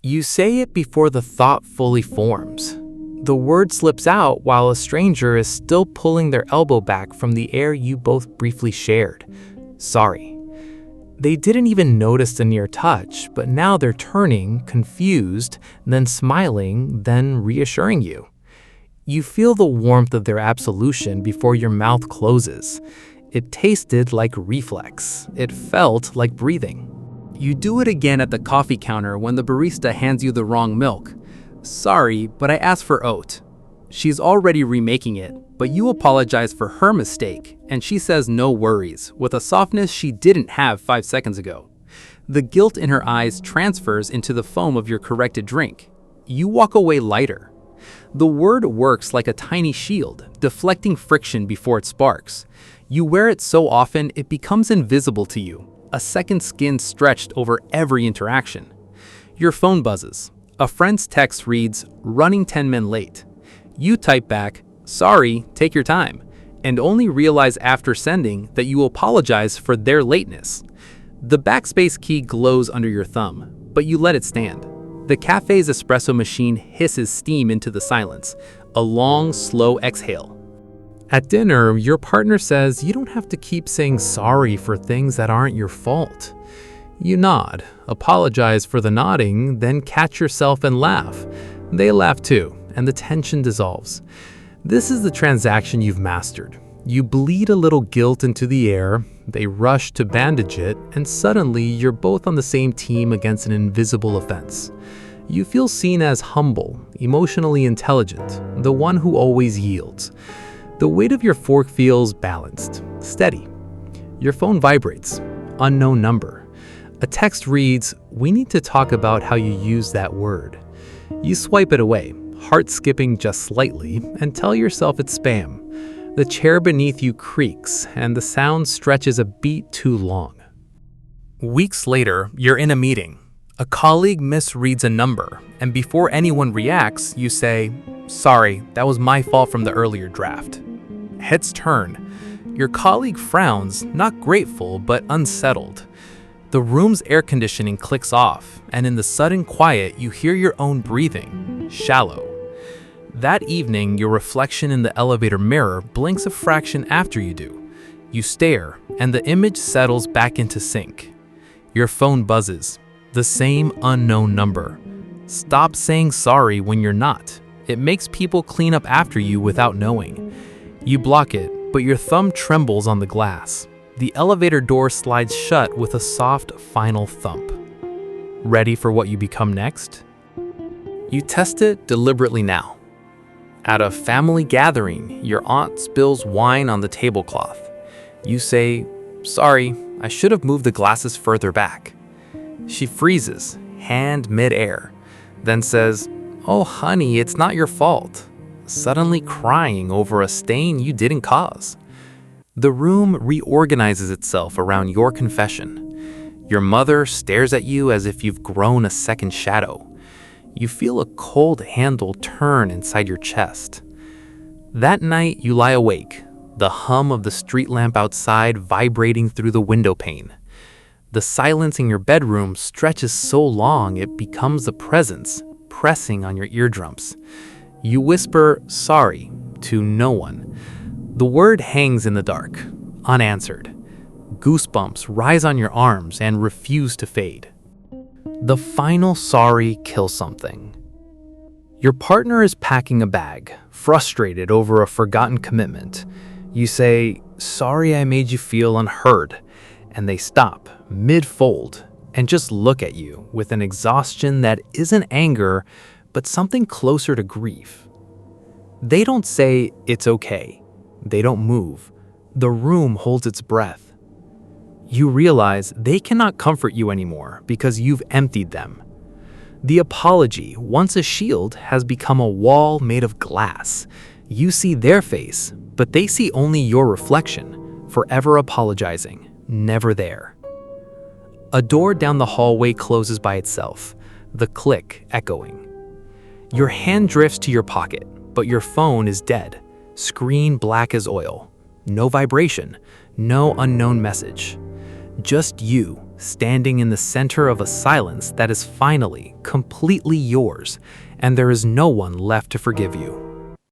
You say it before the thought fully forms. The word slips out while a stranger is still pulling their elbow back from the air you both briefly shared. Sorry. They didn't even notice the near touch, but now they're turning, confused, then smiling, then reassuring you. You feel the warmth of their absolution before your mouth closes. It tasted like reflex. It felt like breathing. You do it again at the coffee counter when the barista hands you the wrong milk. Sorry, but I asked for oat. She's already remaking it, but you apologize for her mistake, and she says no worries, with a softness she didn't have 5 seconds ago. The guilt in her eyes transfers into the foam of your corrected drink. You walk away lighter. The word works like a tiny shield, deflecting friction before it sparks. You wear it so often it becomes invisible to you, a second skin stretched over every interaction. Your phone buzzes. A friend's text reads, "Running 10 min late." You type back, "Sorry, take your time," and only realize after sending that you apologize for their lateness. The backspace key glows under your thumb, but you let it stand. The cafe's espresso machine hisses steam into the silence, a long, slow exhale. At dinner, your partner says you don't have to keep saying sorry for things that aren't your fault. You nod, apologize for the nodding, then catch yourself and laugh. They laugh too, and the tension dissolves. This is the transaction you've mastered. You bleed a little guilt into the air, they rush to bandage it, and suddenly you're both on the same team against an invisible offense. You feel seen as humble, emotionally intelligent, the one who always yields. The weight of your fork feels balanced, steady. Your phone vibrates. Unknown number. A text reads, "We need to talk about how you use that word." You swipe it away, heart skipping just slightly, and tell yourself it's spam. The chair beneath you creaks, and the sound stretches a beat too long. Weeks later, you're in a meeting. A colleague misreads a number, and before anyone reacts, you say, "Sorry, that was my fault from the earlier draft." Heads turn. Your colleague frowns, not grateful, but unsettled. The room's air conditioning clicks off, and in the sudden quiet, you hear your own breathing, shallow. That evening, your reflection in the elevator mirror blinks a fraction after you do. You stare, and the image settles back into sync. Your phone buzzes, the same unknown number. Stop saying sorry when you're not. It makes people clean up after you without knowing. You block it, but your thumb trembles on the glass. The elevator door slides shut with a soft, final thump. Ready for what you become next? You test it deliberately now. At a family gathering, your aunt spills wine on the tablecloth. You say, "Sorry, I should have moved the glasses further back." She freezes, hand mid-air, then says, "Oh honey, it's not your fault," suddenly crying over a stain you didn't cause. The room reorganizes itself around your confession. Your mother stares at you as if you've grown a second shadow. You feel a cold handle turn inside your chest. That night, you lie awake, the hum of the street lamp outside vibrating through the window pane. The silence in your bedroom stretches so long it becomes a presence, pressing on your eardrums. You whisper, "Sorry," to no one. The word hangs in the dark, unanswered. Goosebumps rise on your arms and refuse to fade. The final sorry kills something. Your partner is packing a bag, frustrated over a forgotten commitment. You say, "Sorry I made you feel unheard," and they stop, mid-fold, and just look at you with an exhaustion that isn't anger, but something closer to grief. They don't say, "It's okay." They don't move. The room holds its breath. You realize they cannot comfort you anymore because you've emptied them. The apology, once a shield, has become a wall made of glass. You see their face, but they see only your reflection, forever apologizing, never there. A door down the hallway closes by itself, the click echoing. Your hand drifts to your pocket, but your phone is dead. Screen black as oil. No vibration, no unknown message. Just you, standing in the center of a silence that is finally, completely yours, and there is no one left to forgive you.